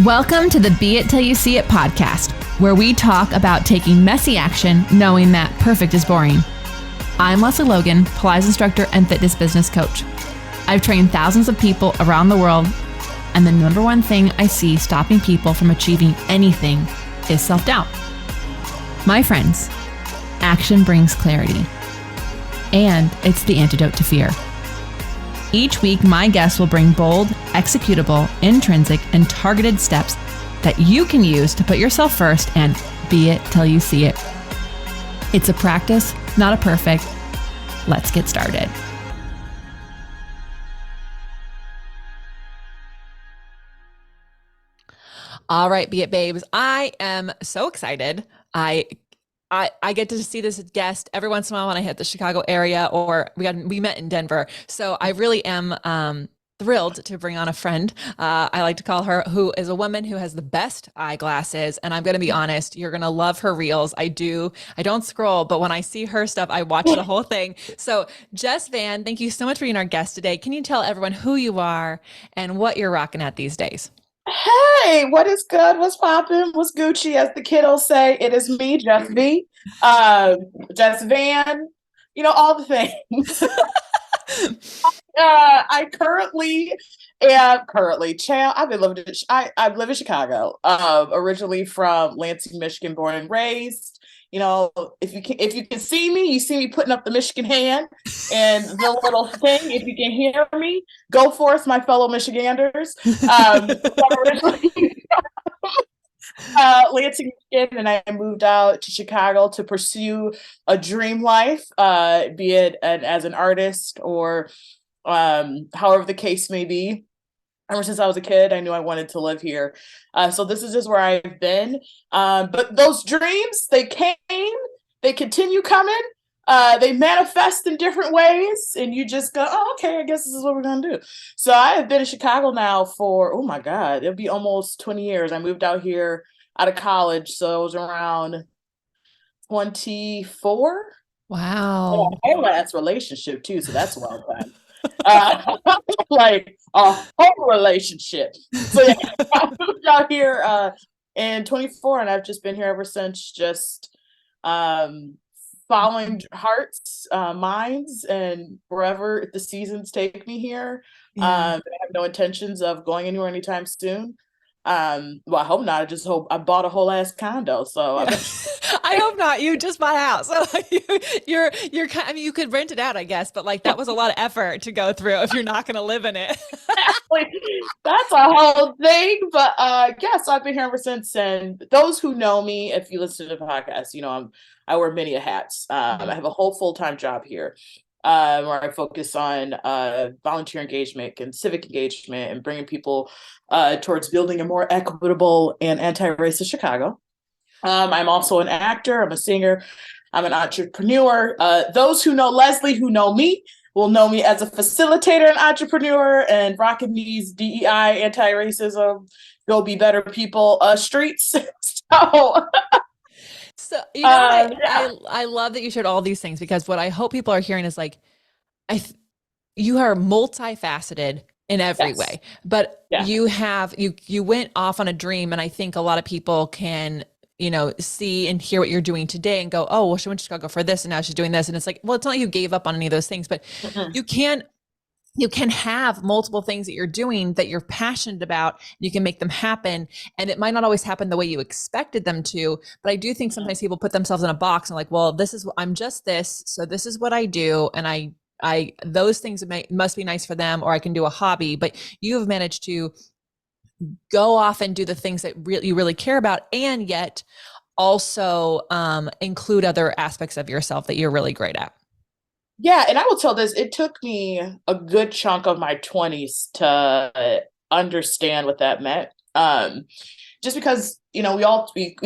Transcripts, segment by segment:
Welcome to the Be It Till You See It podcast, where we talk about taking messy action, knowing that perfect is boring. I'm Lesley Logan, Pilates instructor and fitness business coach. I've trained thousands of people around the world, and the number one thing I see stopping people from achieving anything is self-doubt. My friends, action brings clarity, and it's the antidote to fear. Each week, my guests will bring bold, executable, intrinsic, and targeted steps that you can use to put yourself first and be it till you see it. It's a practice, not a perfect. Let's get started. All right, Be It Babes. I am so excited. I get to see this guest every once in a while when I hit the Chicago area, or we met in Denver. So I really am thrilled to bring on a friend. I like to call her, who is a woman who has the best eyeglasses. And I'm going to be honest, you're going to love her reels. I don't scroll, but when I see her stuff, I watch the whole thing. So Jess Vann, thank you so much for being our guest today. Can you tell everyone who you are and what you're rocking at these days? Hey, what is good? What's popping? What's Gucci? As the kiddos say, it is me, Jess V. Jess Vann, all the things. I I live in Chicago, originally from Lansing, Michigan, born and raised. If you can see me, you see me putting up the Michigan hand and the little thing. If you can hear me, go forth, my fellow Michiganders. Lansing, Michigan, and I moved out to Chicago to pursue a dream life, be it as an artist or however the case may be. Ever since I was a kid, I knew I wanted to live here. So this is just where I've been. But those dreams, they continue coming. They manifest in different ways, and you just go, oh, okay, I guess this is what we're going to do. So I have been in Chicago now for, oh my God, it'll be almost 20 years. I moved out here out of college, so it was around 24. Wow. My last relationship too, so that's well done. Like a whole relationship. So yeah, I moved out here in 24, and I've just been here ever since, just following hearts, minds, and wherever the seasons take me here. Yeah. I have no intentions of going anywhere anytime soon. Well, I hope not. I just hope I bought a whole ass condo. So yeah. I hope not. You just bought a house. So you're I mean, you could rent it out, I guess, but like that was a lot of effort to go through if you're not going to live in it. That's a whole thing. But so I've been here ever since. And those who know me, if you listen to the podcast, I wear many hats. I have a whole full-time job here. Where I focus on volunteer engagement and civic engagement and bringing people towards building a more equitable and anti-racist Chicago. I'm also an actor. I'm a singer. I'm an entrepreneur. Those who know Lesley, who know me, will know me as a facilitator and entrepreneur and rocking these DEI, anti-racism, go be better people streets. So, I love that you shared all these things, because what I hope people are hearing is like, you are multifaceted in every way, but you went off on a dream. And I think a lot of people can, see and hear what you're doing today and go, oh, well, she went to Chicago for this and now she's doing this. And it's like, well, it's not like you gave up on any of those things, but you can have multiple things that you're doing that you're passionate about. You can make them happen. And it might not always happen the way you expected them to, but I do think sometimes people put themselves in a box and like, well, I'm just this. So this is what I do. And those things must be nice for them, or I can do a hobby, but you have managed to go off and do the things that you really care about, and yet also include other aspects of yourself that you're really great at. Yeah, and I will tell this, it took me a good chunk of my 20s to understand what that meant. Just because, we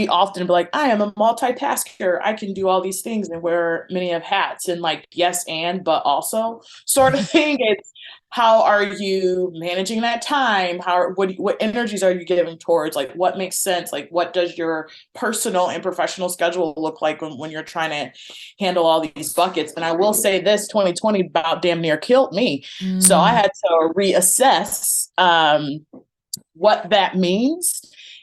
often be like, I am a multitasker. I can do all these things and wear many of hats, and like, yes, but also sort of thing. It's how are you managing that time? What energies are you giving towards? Like, what makes sense? Like, what does your personal and professional schedule look like when you're trying to handle all these buckets? And I will say this, 2020 about damn near killed me. So I had to reassess what that means,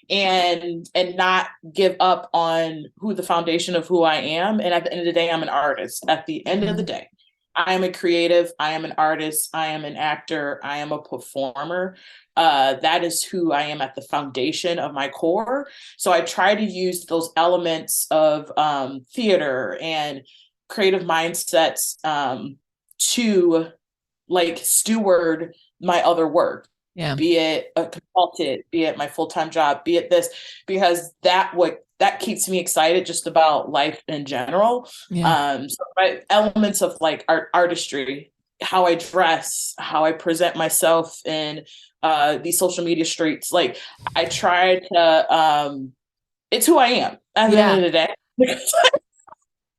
and not give up on who the foundation of who I am. And at the end of the day, I'm an artist. At the end of the day, I am a creative, I am an artist, I am an actor, I am a performer. That is who I am at the foundation of my core. So I try to use those elements of theater and creative mindsets to like steward my other work. Yeah. Be it a consultant, be it my full-time job, be it this, because that keeps me excited just about life in general. Yeah. So my elements of like artistry, how I dress, how I present myself in these social media streets, like I try to it's who I am at the end of the day.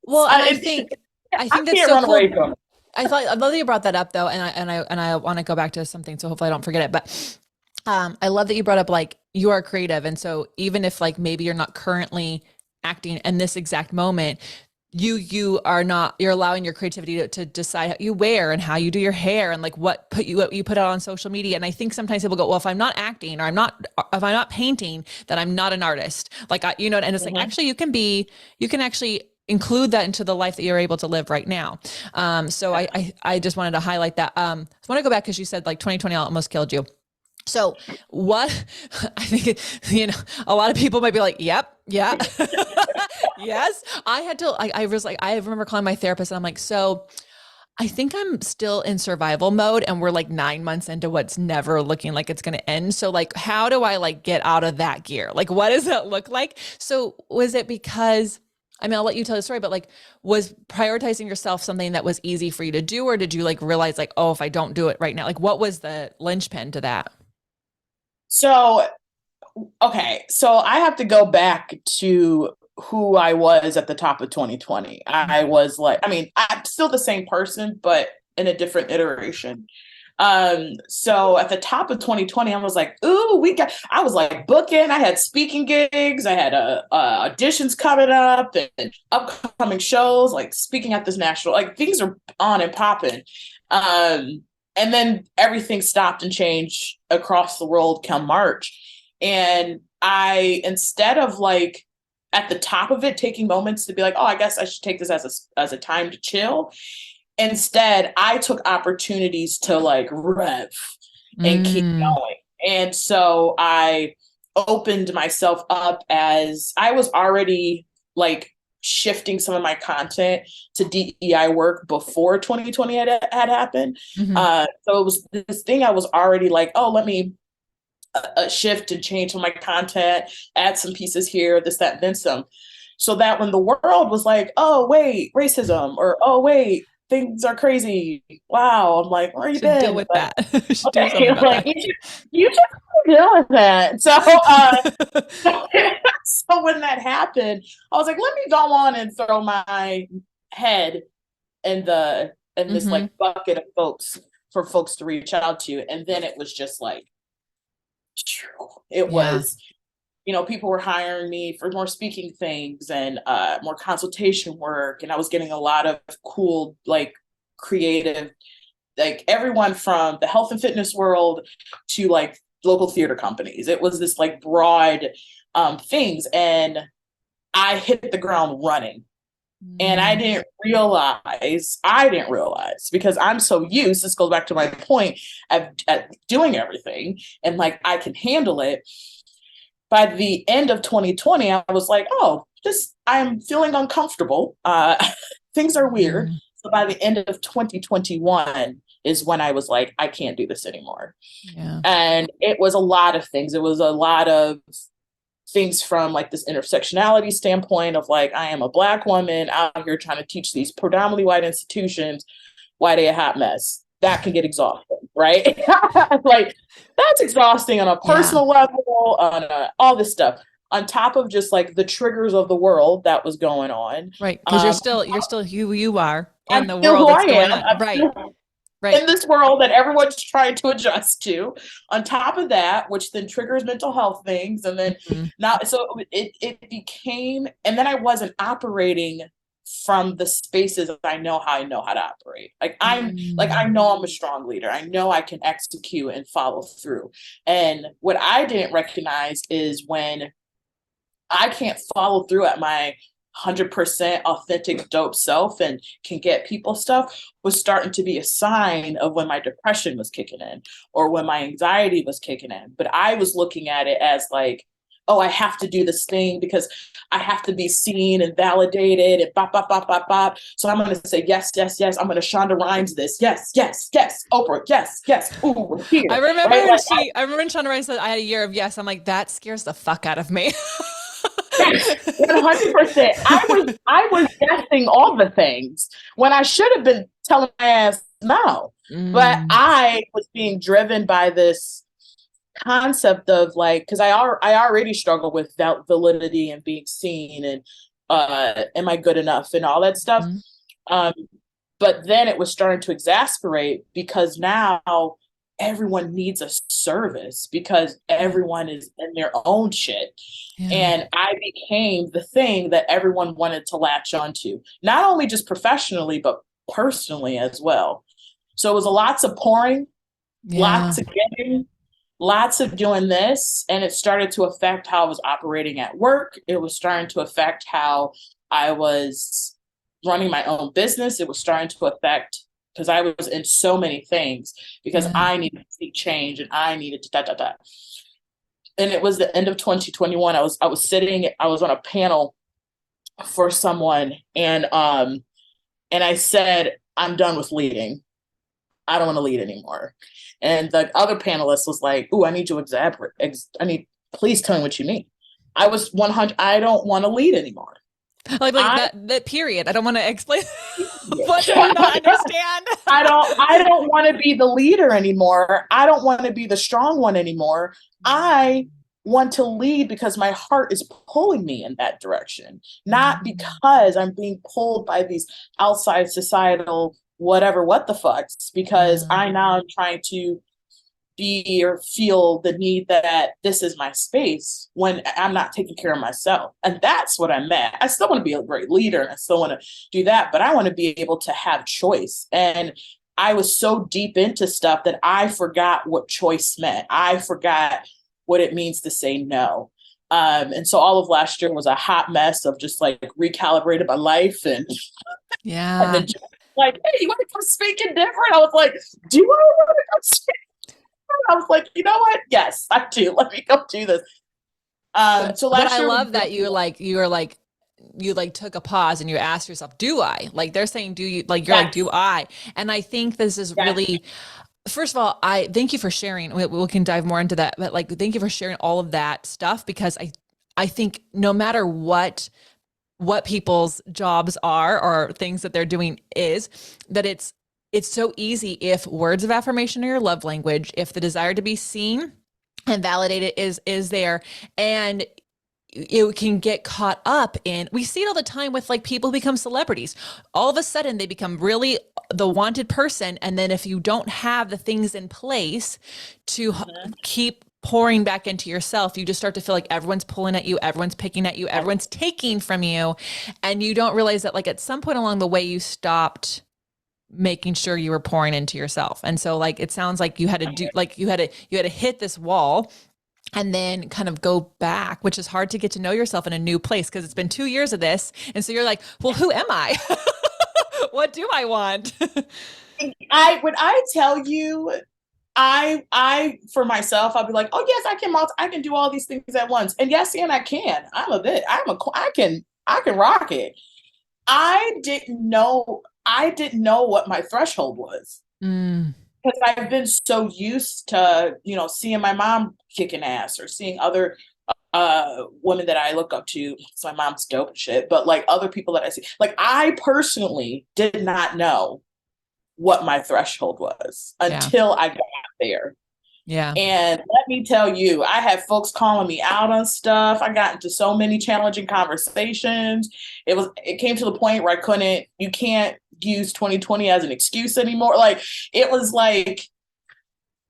Well, and I think that's so cool. I love that you brought that up though. And I want to go back to something. So hopefully I don't forget it, but I love that you brought up, like, you are creative. And so even if like, maybe you're not currently acting in this exact moment, you're allowing your creativity to decide how you wear and how you do your hair and like what you put out on social media. And I think sometimes people go, well, if I'm not acting or if I'm not painting, then I'm not an artist. Like, and it's like, actually you can actually include that into the life that you're able to live right now. So I just wanted to highlight that. I want to go back, because you said like 2020 almost killed you. So what I think, a lot of people might be like, yep. Yeah. Yes. I remember calling my therapist and I'm like, so I think I'm still in survival mode and we're like 9 months into what's never looking like it's going to end. So like, how do I like get out of that gear? Like, what does that look like? So was it because, I'll let you tell the story, but like, was prioritizing yourself something that was easy for you to do? Or did you like realize like, oh, if I don't do it right now, like what was the linchpin to that? So, okay. So I have to go back to who I was at the top of 2020. I was like, I'm still the same person, but in a different iteration. So at the top of 2020, I was like, ooh, I was like booking, I had speaking gigs, I had auditions coming up and upcoming shows, like speaking at this national, like things are on and popping. And then everything stopped and changed across the world come March. And instead of like at the top of it, taking moments to be like, oh, I guess I should take this as a time to chill. Instead, I took opportunities to like rev and keep going. And so I opened myself up, as I was already like shifting some of my content to DEI work before 2020 had happened. So it was this thing I was already like, oh, let me shift and change some of my content, add some pieces here, this, that, and then some. So that when the world was like, oh, wait, racism, or oh, wait, things are crazy. Wow. I'm like, where you been? Deal with that. Okay, like, you just deal with that. So when that happened, I was like, let me go on and throw my head in this like bucket of folks for folks to reach out to. And then it was just like, it was, people were hiring me for more speaking things and more consultation work. And I was getting a lot of cool, like creative, like everyone from the health and fitness world to like local theater companies. It was this like broad things. And I hit the ground running. And I didn't realize, because I'm so used, this goes back to my point at doing everything and like, I can handle it. By the end of 2020, I was like, oh, I'm feeling uncomfortable. Things are weird. So by the end of 2021 is when I was like, I can't do this anymore. Yeah. And it was a lot of things. It was a lot of things from like this intersectionality standpoint of like, I am a Black woman out here trying to teach these predominantly white institutions why they a hot mess. That can get exhausting, right? Like that's exhausting on a personal level, on all this stuff, on top of just like the triggers of the world that was going on. Right. Because you're still who you are in the world that's going on. Right. In this world that everyone's trying to adjust to, on top of that, which then triggers mental health things. And then so it became, and then I wasn't operating from the spaces I know how to operate. I know I'm a strong leader. I know I can execute and follow through. And what I didn't recognize is when I can't follow through at my 100% authentic dope self and can get people stuff, was starting to be a sign of when my depression was kicking in or when my anxiety was kicking in. But I was looking at it as like, oh, I have to do this thing because I have to be seen and validated and bop, bop, bop, bop, bop. So I'm going to say, yes, yes, yes. I'm going to Shonda Rhimes this. Yes, yes, yes. Oprah, yes, yes. Ooh, we're here. I remember I remember when Shonda Rhimes said I had a year of yes. I'm like, that scares the fuck out of me. Yes, 100%. I was guessing all the things when I should have been telling my ass no. But I was being driven by this concept of like, because I already struggle with validity and being seen and am I good enough and all that stuff. But then it was starting to exasperate because now everyone needs a service because everyone is in their own shit. Yeah. And I became the thing that everyone wanted to latch onto, not only just professionally, but personally as well. So it was lots of pouring, lots of getting, lots of doing this. And it started to affect how I was operating at work. It was starting to affect how I was running my own business. It was starting to affect, because I was in so many things, because I needed to see change and I needed to And it was the end of 2021. I was on a panel for someone and I said, I'm done with leading. I don't want to lead anymore. And the other panelist was like, ooh, I need you to please tell me what you mean. I was 100. I don't want to lead anymore. Like that period. I don't want to explain what do you not understand. I don't want to be the leader anymore. I don't want to be the strong one anymore. I want to lead because my heart is pulling me in that direction, not because I'm being pulled by these outside societal what the fucks, because I now am trying to be or feel the need that this is my space when I'm not taking care of myself. And that's what I meant. I still want to be a great leader and I still want to do that, but I want to be able to have choice. And I was so deep into stuff that I forgot what choice meant. I forgot what it means to say no. And so all of last year was a hot mess of just like recalibrating my life and and then just like, hey, you want to come speaking different? I was like, do I want to come speak? I was like, you know what? Yes, I do. Let me go do this. So last year, I love that you took a pause and you asked yourself, do I? Like they're saying, do you? Like you're like, do I? And I think this is really, first of all, I thank you for sharing. We can dive more into that, but like, thank you for sharing all of that stuff, because I think no matter what people's jobs are or things that they're doing is, that it's so easy if words of affirmation are your love language, if the desire to be seen and validated is there, and you can get caught up in, we see it all the time with like people who become celebrities. All of a sudden they become really the wanted person. And then if you don't have the things in place to keep pouring back into yourself, you just start to feel like everyone's pulling at you, everyone's picking at you, everyone's taking from you. And you don't realize that like at some point along the way, you stopped making sure you were pouring into yourself. And so like, it sounds like you had to do, like you had to hit this wall and then kind of go back, which is hard to get to know yourself in a new place, because it's been 2 years of this. And so you're like, well, who am I? What do I want? When I tell you, I for myself, I'll be like, oh yes, I can do all these things at once. And yes, and I can. I can rock it. I didn't know what my threshold was. Because I've been so used to, seeing my mom kicking ass or seeing other women that I look up to. So my mom's dope and shit, but like other people that I see, like I personally did not know what my threshold was until I got there. Yeah. And let me tell you, I had folks calling me out on stuff. I got into so many challenging conversations. It came to the point where you can't use 2020 as an excuse anymore. Like, it was like,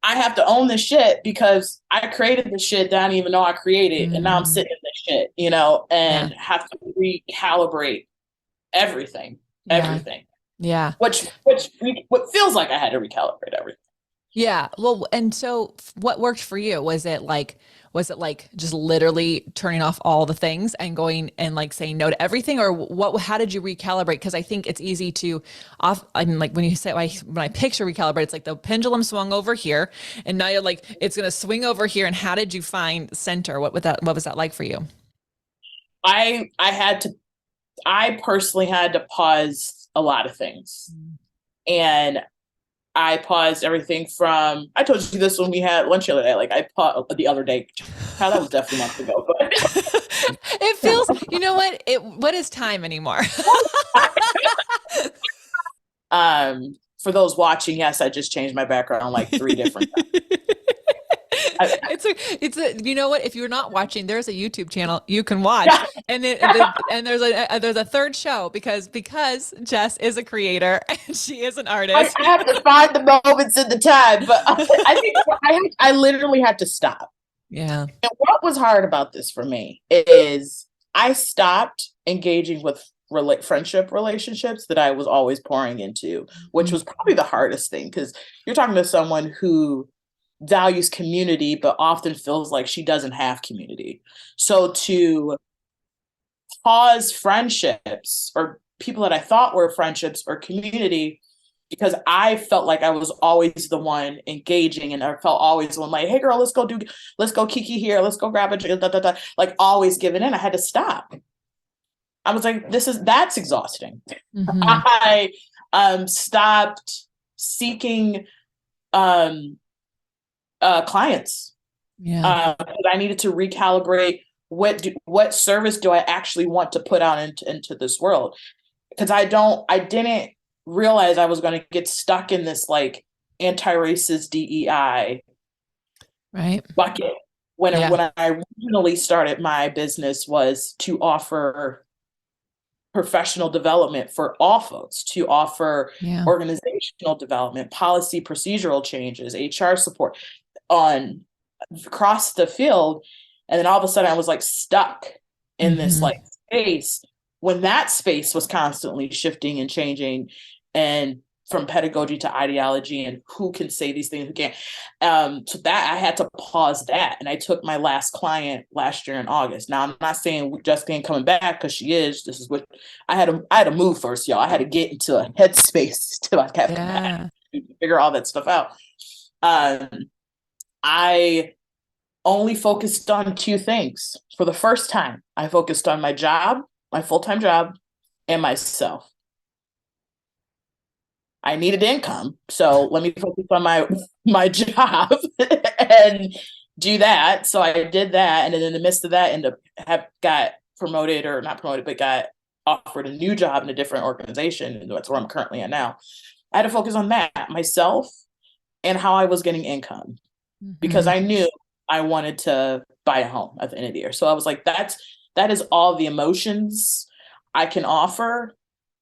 I have to own this shit because I created the shit that I didn't even know I created. And now I'm sitting in this shit, and have to recalibrate everything, Yeah. everything. Yeah. What feels like I had to recalibrate everything. Yeah. Well, and so what worked for you? Was it like just literally turning off all the things and going and like saying no to everything, or how did you recalibrate? Cause I think it's easy to I mean, like when you say, when I picture recalibrate, it's like the pendulum swung over here and now you're like, it's going to swing over here. And how did you find center? What was that like for you? I personally had to pause a lot of things. And I paused everything from, I told you this when we had lunch the other day, like I paused the other day. How that was definitely months ago, but it feels, you know what is time anymore? For those watching, yes, I just changed my background like 3 different times. You know what? If you're not watching, there's a YouTube channel you can watch, and there's a third show because Jess is a creator and she is an artist. I have to find the moments in the time, but I think I literally had to stop. Yeah. And what was hard about this for me is I stopped engaging with friendship relationships that I was always pouring into, which was probably the hardest thing, because you're talking to someone who values community, but often feels like she doesn't have community. So to pause friendships or people that I thought were friendships or community, because I felt like I was always the one engaging, and I felt always the one like, hey girl, let's go kiki here, let's go grab a drink, like always giving in. I had to stop. I was like, that's exhausting. Mm-hmm. I stopped seeking clients. Yeah. I needed to recalibrate what service do I actually want to put out into this world, because I didn't realize I was going to get stuck in this like anti-racist DEI bucket when I originally started my business was to offer professional development for all folks, to offer organizational development, policy, procedural changes, HR support on across the field. And then all of a sudden I was like stuck in this like space, when that space was constantly shifting and changing, and from pedagogy to ideology and who can say these things, who can't. So that I had to pause that. And I took my last client last year in August. Now I'm not saying Jessica ain't coming back, because she is. This is what I had to move first, y'all. I had to get into a headspace till I kept back to figure all that stuff out. I only focused on 2 things. For the first time, I focused on my job, my full-time job, and myself. I needed income, so let me focus on my job and do that. So I did that, and then in the midst of that, got promoted, or not promoted, but got offered a new job in a different organization, and that's where I'm currently at now. I had to focus on that, myself, and how I was getting income, because I knew I wanted to buy a home at the end of the year. So I was like, that is all the emotions I can offer,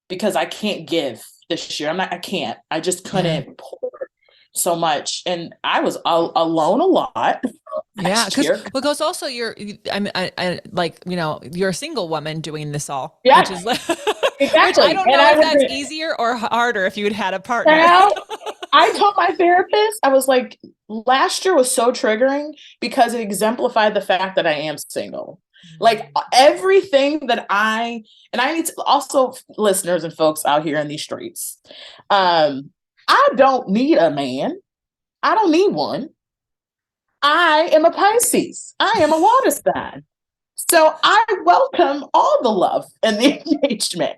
because I can't give this year. I just couldn't pour so much. And I was alone a lot. Yeah. Because also I like, you're a single woman doing this all, which is exactly. Which I don't know if that's easier or harder if you had a partner. Now, I told my therapist, I was like, last year was so triggering because it exemplified the fact that I am single. Like everything that I need to also, listeners and folks out here in these streets, I don't need a man. I don't need one. I am a Pisces. I am a water sign. So I welcome all the love and the engagement.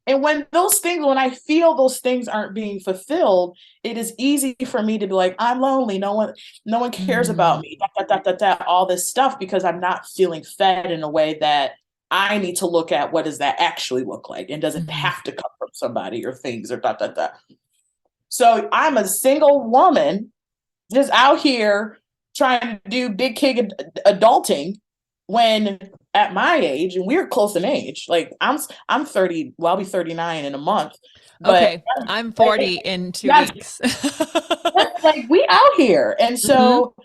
And when I feel those things aren't being fulfilled, it is easy for me to be like, I'm lonely. No one cares about me, all this stuff, because I'm not feeling fed in a way that I need to look at what does that actually look like, and does it have to come from somebody or things or . So I'm a single woman just out here trying to do big kid adulting, when at my age, and we're close in age, like I'm 30, well, I'll be 39 in a month. Okay, I'm 40 in 2 weeks. Like we out here. And so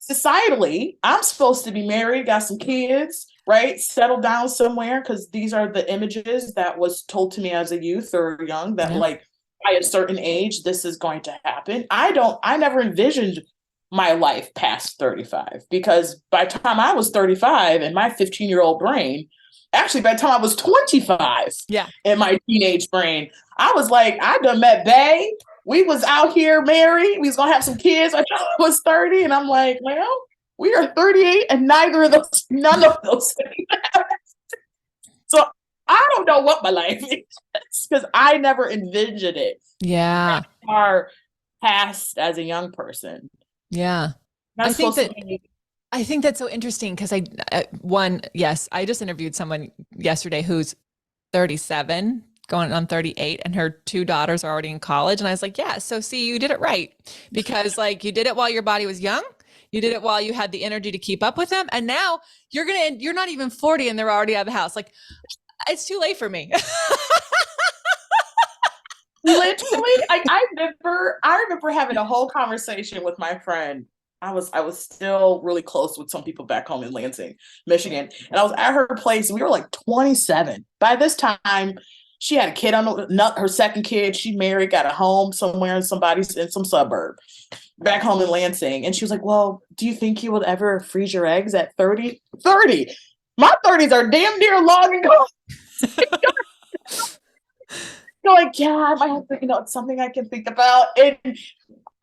societally, I'm supposed to be married, got some kids, right? Settle down somewhere, because these are the images that was told to me as a youth or young, that like by a certain age, this is going to happen. I never envisioned my life past 35, because by the time I was 35 in my 15-year-old brain, actually by the time I was 25 in my teenage brain, I was like, I done met Bay. We was out here married. We was gonna have some kids. I was 30, and I'm like, well, we are 38, and none of those things happened. So I don't know what my life is, because I never envisioned it. Yeah. Far past as a young person. Yeah. I think that's so interesting, because yes, I just interviewed someone yesterday who's 37 going on 38, and her two daughters are already in college. And I was like, yeah, so see, you did it right, because like you did it while your body was young. You did it while you had the energy to keep up with them. And now you're not even 40 and they're already out of the house. Like, it's too late for me. Literally, I remember having a whole conversation with my friend. I was still really close with some people back home in Lansing, Michigan, and I was at her place. And we were like 27 by this time. She had a kid her second kid. She married, got a home somewhere in some suburb back home in Lansing. And she was like, well, do you think you will ever freeze your eggs at 30? 30. My 30s are damn near long ago. Like, yeah, I might have to, it's something I can think about. And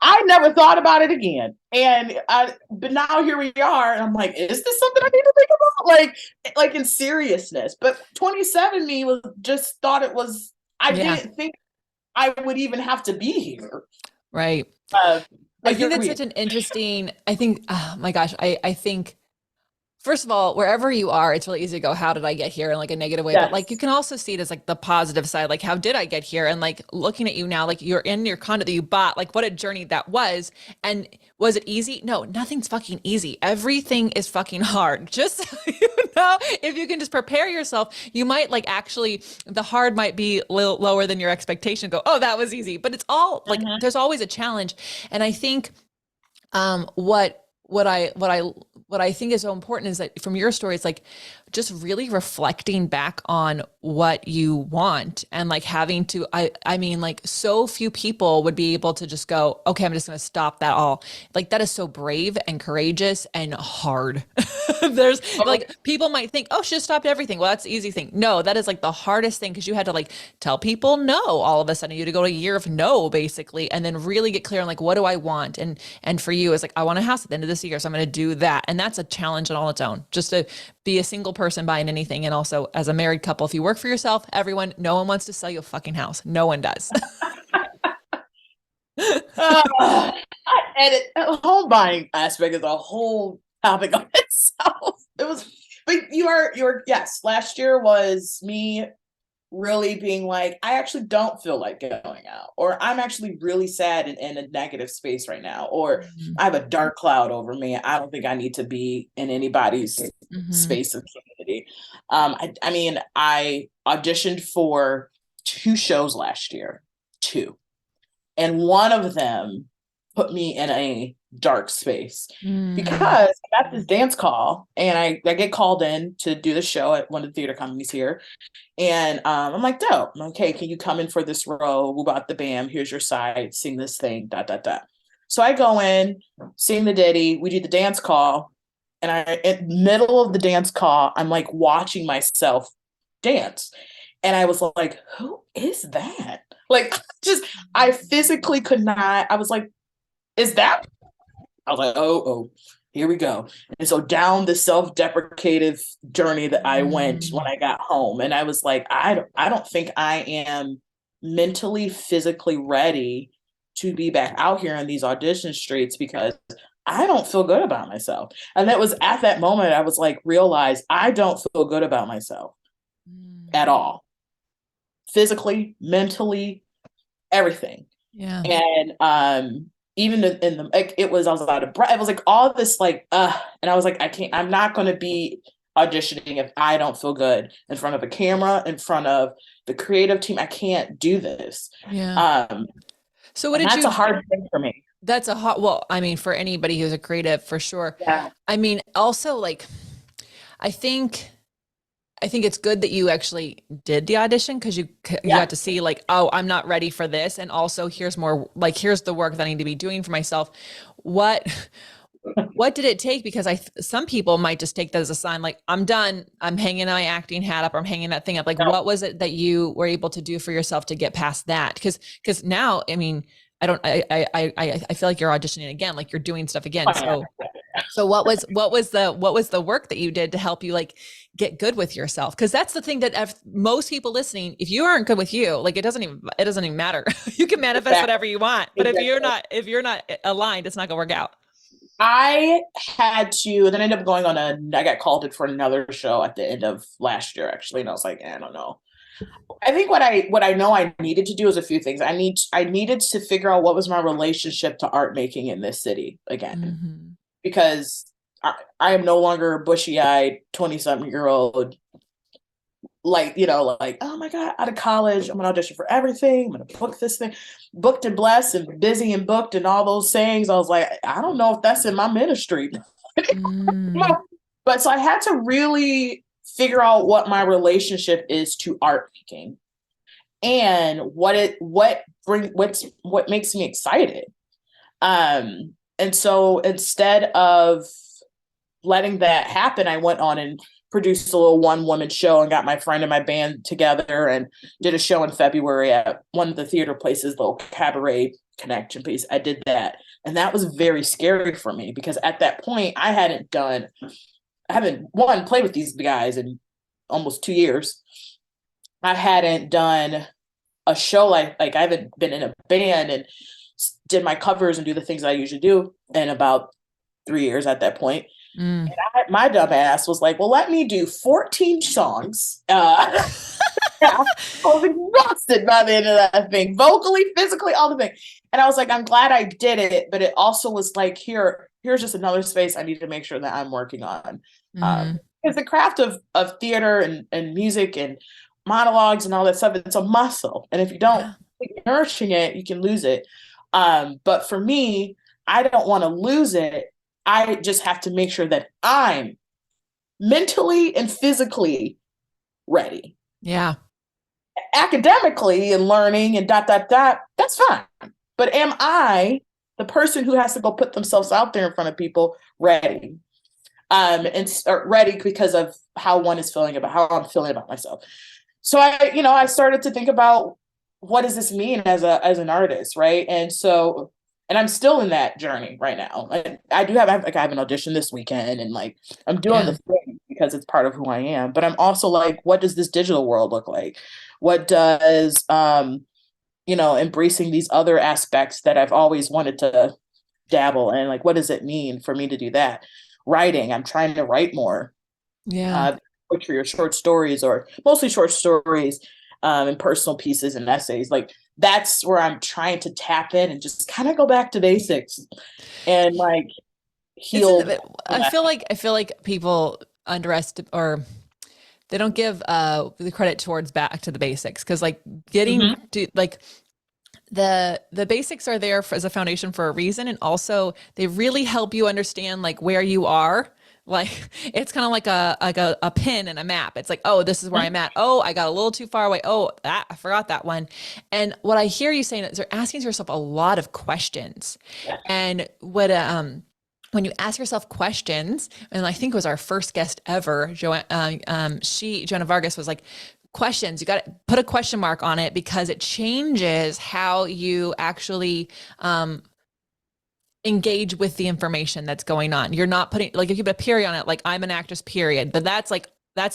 I never thought about it again. But now here we are, and I'm like, is this something I need to think about? Like in seriousness. But 27 me was just thought it was, I didn't think I would even have to be here. Right. I think that's such an interesting, oh my gosh, I think, first of all, wherever you are, it's really easy to go, how did I get here, in like a negative way? Yes. But like, you can also see it as like the positive side, like, how did I get here? And like, looking at you now, like you're in your condo that you bought, like what a journey that was. And was it easy? No, nothing's fucking easy. Everything is fucking hard. Just so you know, if you can just prepare yourself, you might like, actually, the hard might be a little lower than your expectation. Go, oh, that was easy. But it's all like, there's always a challenge. And I think what I think is so important is that from your story, it's like just really reflecting back on what you want, and like having to, I mean, like so few people would be able to just go, okay, I'm just going to stop that all. Like, that is so brave and courageous and hard. There's like, people might think, oh, she just stopped everything. Well, that's the easy thing. No, that is like the hardest thing, because you had to like tell people no all of a sudden. You had to go a year of no, basically, and then really get clear on like, what do I want? And for you, it's like, I want a house at the end of this year, so I'm going to do that. And that's a challenge on all its own, just to be a single person buying anything. And also as a married couple, if you work for yourself, no one wants to sell you a fucking house. No one does. And home buying aspect is a whole topic on itself. Yes, last year was me really being like, I actually don't feel like going out, or I'm actually really sad in a negative space right now, or I have a dark cloud over me. I don't think I need to be in anybody's space of community. I mean, I auditioned for 2 shows last year, 2, and one of them put me in a dark space because I got this dance call, and I get called in to do the show at one of the theater companies here. And I'm like, dope. Okay, can you come in for this role? Woo bop the bam. Here's your side. Sing this thing. Dot dot dot. So I go in, sing the ditty. We do the dance call, and in the middle of the dance call, I'm like watching myself dance, and I was like, who is that? Like, I physically could not. I was like, is that? I was like, oh, here we go. And so down the self-deprecative journey that I went when I got home. And I was like, I don't think I am mentally, physically ready to be back out here on these audition streets, because I don't feel good about myself. And that was at that moment I was like, realize I don't feel good about myself at all. Physically, mentally, everything. Yeah. And even in the, like, I was out of breath. It was like all this, like, and I was like, I'm not going to be auditioning if I don't feel good in front of a camera, in front of the creative team. I can't do this. Yeah. So that's a hard thing for me. That's well, I mean, for anybody who's a creative, for sure. Yeah. I mean, also, like, I think it's good that you actually did the audition because you got to see like, oh, I'm not ready for this. And also here's more like, here's the work that I need to be doing for myself. What did it take? Because some people might just take that as a sign, like, I'm done. I'm hanging my acting hat up. I'm hanging that thing up. Like, what was it that you were able to do for yourself to get past that? Because now, I mean, I feel like you're auditioning again, like you're doing stuff again. So what was the work that you did to help you like get good with yourself? Because that's the thing that most people listening, if you aren't good with you, like it doesn't even matter. You can manifest whatever you want, but if you're not aligned, it's not gonna work out. I had to, then I ended up going on I got called in for another show at the end of last year, actually. And I was like, I don't know. I think what I know I needed to do is a few things. I needed to figure out what was my relationship to art making in this city again, because I am no longer a bushy-eyed 20-something-year-old, like, like, oh my God, out of college, I'm gonna audition for everything. I'm gonna book this thing, booked and blessed and busy and booked and all those sayings. I was like, I don't know if that's in my ministry. But so I had to really figure out what my relationship is to art making and what makes me excited. And so instead of letting that happen, I went on and produced a little one-woman show and got my friend and my band together and did a show in February at one of the theater places, the little cabaret connection piece. I did that. And that was very scary for me because at that point I haven't played with these guys in almost 2 years. I hadn't done a show like I haven't been in a band and did my covers and do the things I usually do in about 3 years at that point. And my dumb ass was like, well, let me do 14 songs. I was exhausted by the end of that thing, vocally, physically, all the things. And I was like, I'm glad I did it, but it also was like, here's just another space I need to make sure that I'm working on. Because the craft of theater and music and monologues and all that stuff, it's a muscle. And if you don't keep nourishing it, you can lose it. But for me, I don't want to lose it. I just have to make sure that I'm mentally and physically ready. Yeah. Academically and learning and ... that's fine. But am I, the person who has to go put themselves out there in front of people, ready? And ready because of how I'm feeling about myself. So I started to think about, what does this mean as an artist, right? And I'm still in that journey right now. I have an audition this weekend, and like I'm doing the thing because it's part of who I am. But I'm also like, what does this digital world look like? What does embracing these other aspects that I've always wanted to dabble in? Like, what does it mean for me to do that? Writing, I'm trying to write more. Poetry or short stories, or mostly short stories, and personal pieces and essays. Like, that's where I'm trying to tap in and just kind of go back to basics and like heal. I feel like people underestimate, or they don't give the credit towards back to the basics, because like getting to like the basics are there as a foundation for a reason, and also they really help you understand like where you are. Like, it's kind of like a pin and a map. It's like, oh, this is where I'm at. Oh, I got a little too far away. Oh, I forgot that one. And what I hear you saying is you're asking yourself a lot of questions. And when you ask yourself questions, and I think it was our first guest ever, Joanna Vargas, was like, questions, you got to put a question mark on it, because it changes how you actually engage with the information that's going on. You're not putting, like, if you put a period on it, like, I'm an actress, period, but that's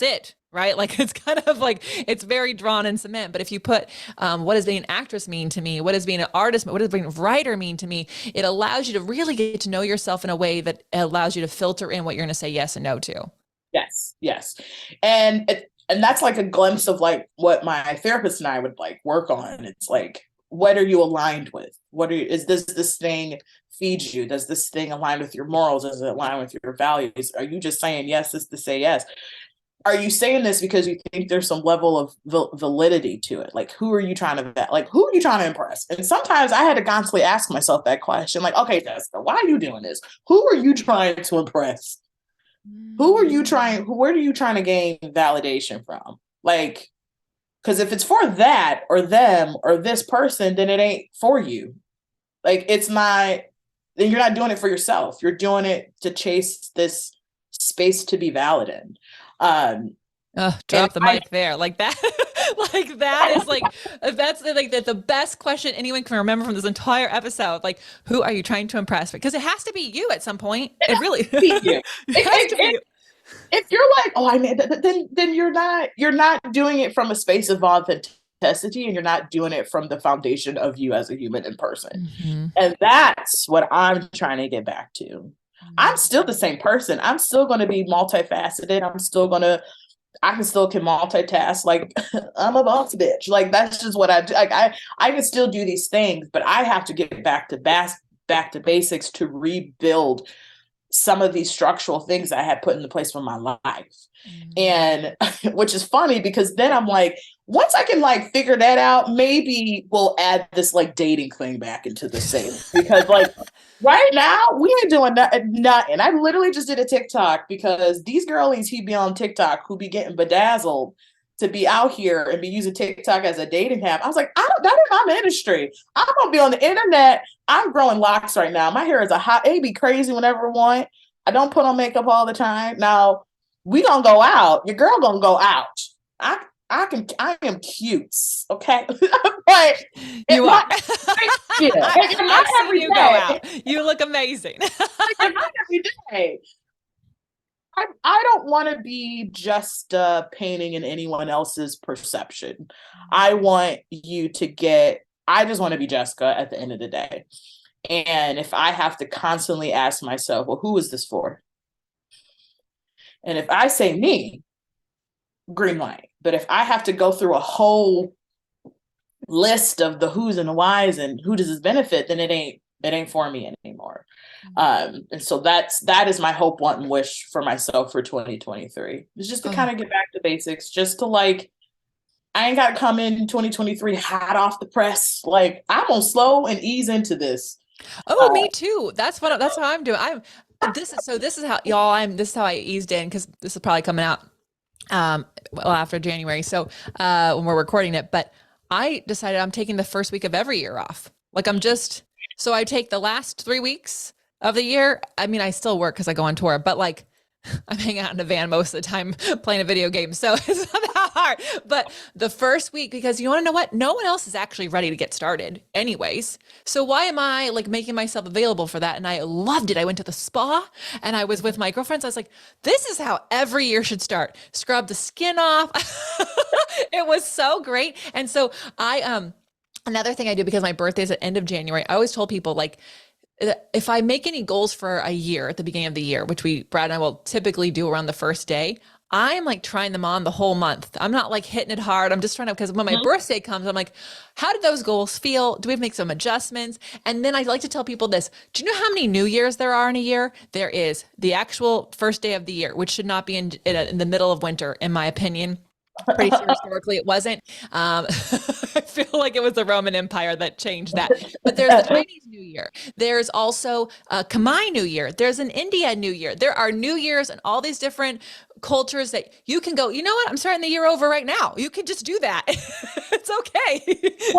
it, right? Like, it's kind of like, it's very drawn in cement. But if you put, what does being an actress mean to me? What does being an artist, what does being a writer mean to me? It allows you to really get to know yourself in a way that allows you to filter in what you're going to say yes and no to. Yes. And that's like a glimpse of like what my therapist and I would like work on. It's like, what are you aligned with? Is this thing feeds you? Does this thing align with your morals? Does it align with your values? Are you just saying yes just to say yes? Are you saying this because you think there's some level of validity to it? Like, who are you trying to impress? And sometimes I had to constantly ask myself that question. Like, okay, Jessica, why are you doing this? Who are you trying to impress? where are you trying to gain validation from? Like, because if it's for that or them or this person, then it ain't for you. Like, it's not, then you're not doing it for yourself. You're doing it to chase this space to be valid in. Drop the mic there. Like that, like that is like, that's like the best question anyone can remember from this entire episode. Like, who are you trying to impress? Because it has to be you at some point. It really it has to be you. If you're like, oh, I mean, then you're not doing it from a space of authenticity, and you're not doing it from the foundation of you as a human in person. Mm-hmm. And that's what I'm trying to get back to. Mm-hmm. I'm still the same person. I'm still going to be multifaceted. I can still multitask. Like, I'm a boss bitch. Like, that's just what I do. Like, I can still do these things, but I have to get back to basics to rebuild some of these structural things I had put into place for my life. And which is funny, because then I'm like, once I can like figure that out, maybe we'll add this like dating thing back into the same, because like right now we ain't doing nothing. I literally just did a TikTok because these girlies he be on TikTok who be getting bedazzled to be out here and be using TikTok as a dating app. I was like, that is my ministry. I'm gonna be on the internet. I'm growing locks right now. My hair is it be crazy whenever I want. I don't put on makeup all the time. Now we gonna go out. Your girl gonna go out. I am cute. Okay. But you are. I've seen you go out. You look amazing. Not every day. I don't want to be just painting in anyone else's perception. I just want to be Jessica at the end of the day. And if I have to constantly ask myself, well, who is this for? And if I say me, green light. But if I have to go through a whole list of the who's and the whys and who does this benefit, then it ain't for me anymore. And so that is my hope, want, and wish for myself for 2023. It's just to kind of get back to basics, just to like, I ain't got to come in 2023 hot off the press. Like, I'm gonna slow and ease into this. Oh, me too. That's how I'm doing. This is how I eased in, because this is probably coming out after January. So when we're recording it, but I decided I'm taking the first week of every year off. Like, so I take the last 3 weeks of the year. I mean, I still work because I go on tour, but like, I'm hanging out in a van most of the time playing a video game. So it's not that hard. But the first week, because you want to know what? No one else is actually ready to get started anyways. So why am I like making myself available for that? And I loved it. I went to the spa and I was with my girlfriends. I was like, this is how every year should start. Scrub the skin off. It was so great. And so another thing I do, because my birthday is at the end of January, I always told people, like, if I make any goals for a year at the beginning of the year, which Brad and I will typically do around the first day, I'm like trying them on the whole month. I'm not like hitting it hard. I'm just trying to, because when my birthday comes, I'm like, how did those goals feel? Do we have to make some adjustments? And then I like to tell people this. Do you know how many New Year's there are in a year? There is the actual first day of the year, which should not be in the middle of winter, in my opinion. Pretty sure historically it wasn't. I feel like it was the Roman Empire that changed that. But there's the Chinese New Year. There's also a Khmer New Year. There's an India New Year. There are New Years and all these different cultures that you can go, you know what? I'm starting the year over right now. You can just do that. It's okay. 100%.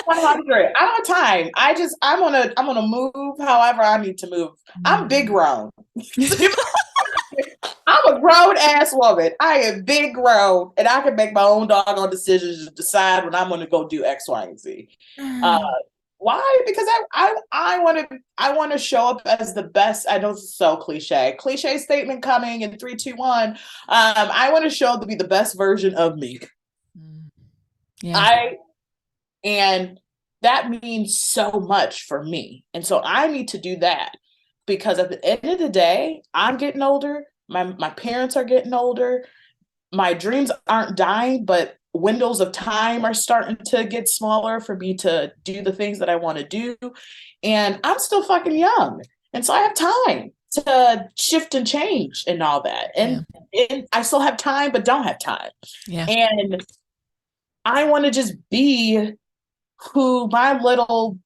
100. I don't have time. I'm gonna move however I need to move. I'm big grown. I'm a grown ass woman. I am big grown, and I can make my own doggone decisions to decide when I'm going to go do X, Y, and Z. Why? Because I want to show up as the best. I know it's so cliche statement coming in 3, 2, 1. I want to show up to be the best version of me. Yeah. And that means so much for me, and so I need to do that, because at the end of the day, I'm getting older. My parents are getting older. My dreams aren't dying, but windows of time are starting to get smaller for me to do the things that I want to do. And I'm still fucking young. And so I have time to shift and change and all that. And I still have time, but don't have time. Yeah. And I want to just be who my little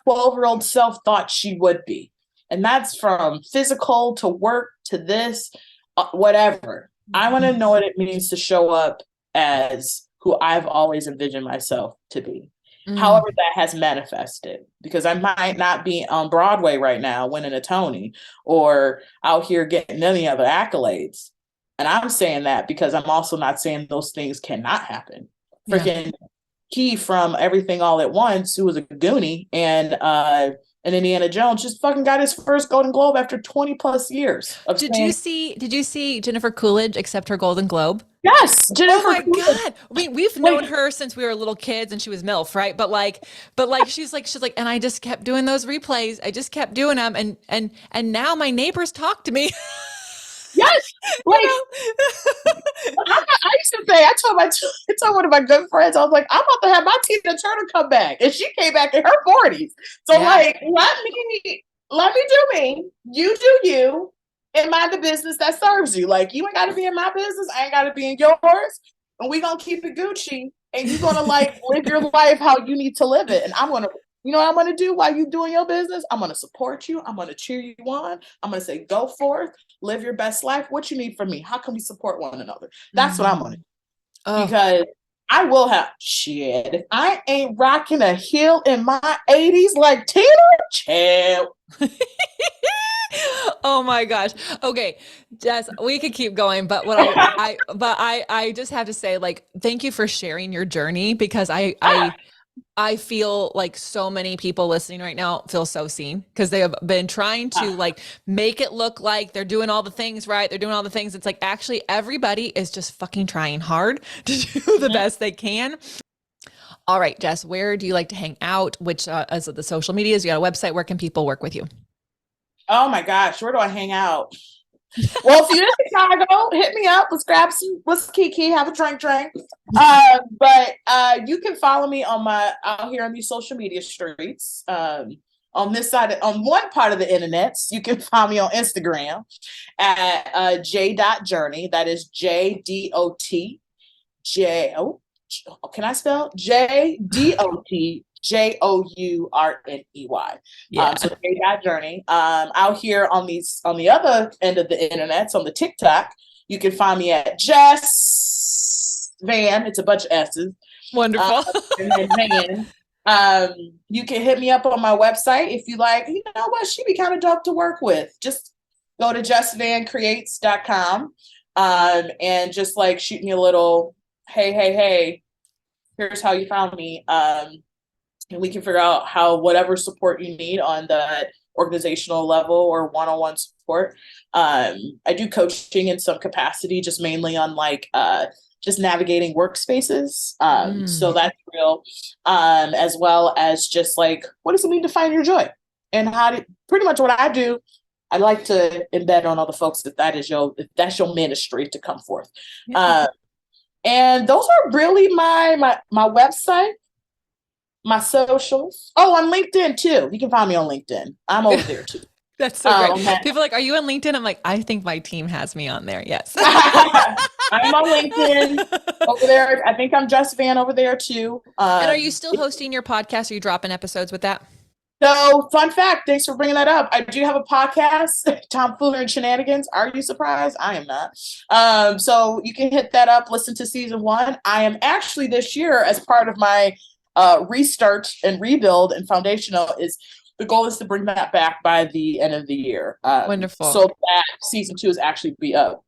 12-year-old self thought she would be. And that's from physical to work to this, whatever. I want to know what it means to show up as who I've always envisioned myself to be. However, that has manifested, because I might not be on Broadway right now winning a Tony or out here getting any other accolades. And I'm saying that because I'm also not saying those things cannot happen. Freaking Key from Everything All at Once, who was a Goonie, and Indiana Jones, just fucking got his first Golden Globe after 20 plus years. Did you see Jennifer Coolidge accept her Golden Globe? Yes, Jennifer. Oh my God. We've known her since we were little kids and she was MILF, right? But she's like, and I just kept doing those replays. I just kept doing them. And now my neighbors talk to me. Yes. Like, I used to say, I told one of my good friends, I was like, I'm about to have my Tina Turner come back. And she came back in her 40s. So like, let me do me. You do you. And mind the business that serves you. Like, you ain't got to be in my business. I ain't got to be in yours. And we going to keep it Gucci. And you're going to like live your life how you need to live it. And I'm going to, you know what I'm going to do while you doing your business? I'm going to support you. I'm going to cheer you on. I'm going to say, go forth, live your best life. What you need from me? How can we support one another? That's what I'm going to do. Because I will have shit. If I ain't rocking a heel in my 80s like Tina, chill. Oh my gosh. Okay, Jess, we could keep going, but what I just have to say, like, thank you for sharing your journey, because I feel like so many people listening right now feel so seen, because they have been trying to like make it look like they're doing all the things right. They're doing all the things. It's like, actually everybody is just fucking trying hard to do the best they can. All right, Jess, where do you like to hang out? Which is the social medias? You got a website. Where can people work with you? Oh my gosh, where do I hang out? Well, if you're in Chicago, hit me up. Let's kiki, have a drink. But you can follow me out here on these social media streets. On this side, on one part of the internet, you can find me on Instagram at j.journey. That is JDOT. Can I spell? JDOT. JOURNEY. So Journey. Out here on the other end of the internet, so on the TikTok, you can find me at Jess Vann. It's a bunch of S's. Wonderful. And then Vann. You can hit me up on my website if you like. You know what? She'd be kind of dope to work with. Just go to justvancreates.com and just like shoot me a little, hey, here's how you found me. And we can figure out how whatever support you need on the organizational level or one-on-one support. I do coaching in some capacity, just mainly on like just navigating workspaces. So that's real. As well as just like, what does it mean to find your joy? And pretty much what I do, I like to embed on other folks if that's your ministry to come forth. And those are really my website. My socials. Oh, on LinkedIn too. You can find me on LinkedIn. I'm over there too. That's so great. People are like, are you on LinkedIn? I'm like, I think my team has me on there. Yes. I'm on LinkedIn over there. I think I'm Just Vann over there too. And are you still hosting your podcast? Are you dropping episodes with that? So, fun fact, thanks for bringing that up. I do have a podcast, Tomfoolery and Shenanigans. Are you surprised? I am not. So you can hit that up, listen to season 1. I am actually this year, as part of my restart and rebuild and foundational, the goal is to bring that back by the end of the year. Wonderful. So that season 2 is actually be up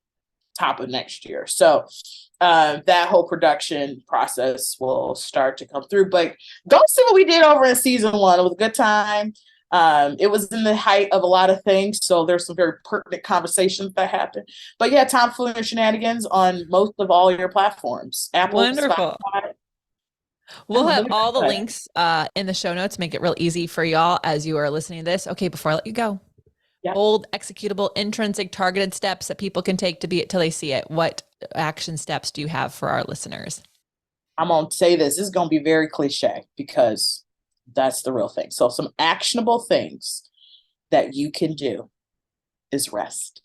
top of next year. So that whole production process will start to come through. But go see what we did over in season 1. It was a good time. It was in the height of a lot of things, so there's some very pertinent conversations that happened. But yeah, Tomfoolery and Shenanigans on most of all your platforms. Apple, wonderful. Spotify. We'll have all the links in the show notes, make it real easy for y'all as you are listening to this. Okay, before I let you go, bold, executable, intrinsic, targeted steps that people can take to be it till they see it. What action steps do you have for our listeners? I'm going to say this is going to be very cliche because that's the real thing. So some actionable things that you can do is rest.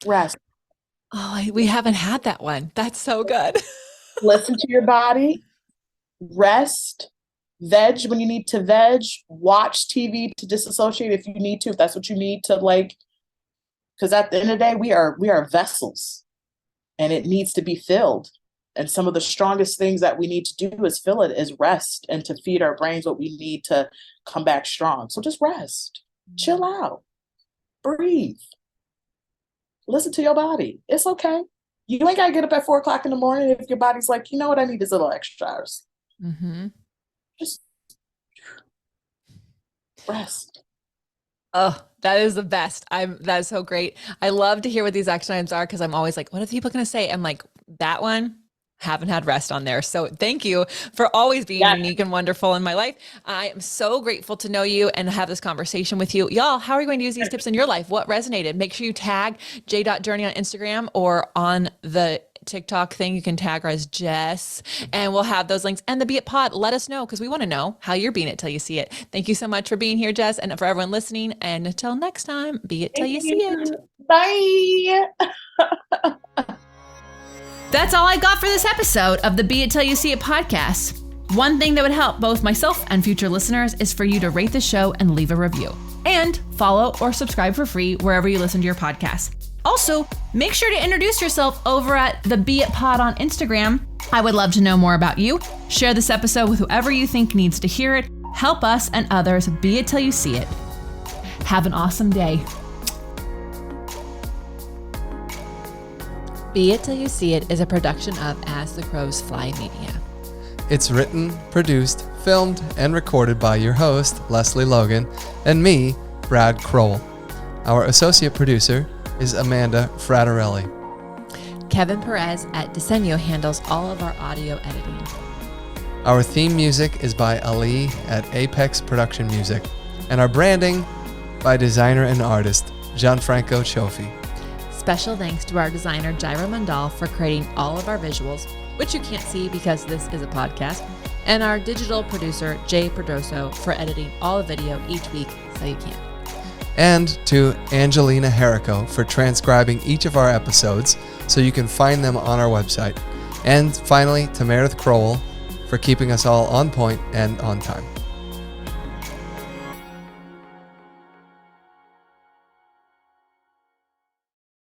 Rest. Oh, we haven't had that one. That's so good. Listen to your body, rest, Veg when you need to veg. Watch TV to disassociate if you need to, if that's what you need to, like, because at the end of the day, we are vessels and it needs to be filled. And some of the strongest things that we need to do is fill it, is rest, and to feed our brains what we need to come back strong. So just rest, chill out, breathe, listen to your body. It's okay. You ain't got to get up at 4 o'clock in the morning if your body's like, you know what, I need this little extra hours. Just rest. Oh, that is the best. That is so great. I love to hear what these action items are, because I'm always like, what are people going to say? I'm like, that one, haven't had rest on there. So thank you for always being unique and wonderful in my life. I am so grateful to know you and have this conversation with you. Y'all, how are you going to use these tips in your life? What resonated? Make sure you tag j.journey on Instagram, or on the TikTok thing, you can tag her as Jess, and we'll have those links, and the Be It Pod. Let us know, because we want to know how you're being it till you see it. Thank you so much for being here, Jess, and for everyone listening. And until next time, be it till you see it. Bye. That's all I got for this episode of the Be It Till You See It podcast. One thing that would help both myself and future listeners is for you to rate the show and leave a review, and follow or subscribe for free wherever you listen to your podcasts. Also, make sure to introduce yourself over at the Be It Pod on Instagram. I would love to know more about you. Share this episode with whoever you think needs to hear it. Help us and others be it till you see it. Have an awesome day. Be It Till You See It is a production of As the Crows Fly Media. It's written, produced, filmed, and recorded by your host, Lesley Logan, and me, Brad Crowell. Our associate producer is Amanda Fraterelli. Kevin Perez at Disenyo handles all of our audio editing. Our theme music is by Ali at Apex Production Music, and our branding by designer and artist Gianfranco Cioffi. Special thanks to our designer Jairo Mandal for creating all of our visuals, which you can't see because this is a podcast, and our digital producer Jay Perdoso for editing all the video each week so you can. And to Angelina Herrico for transcribing each of our episodes so you can find them on our website. And finally, to Meredith Crowell for keeping us all on point and on time.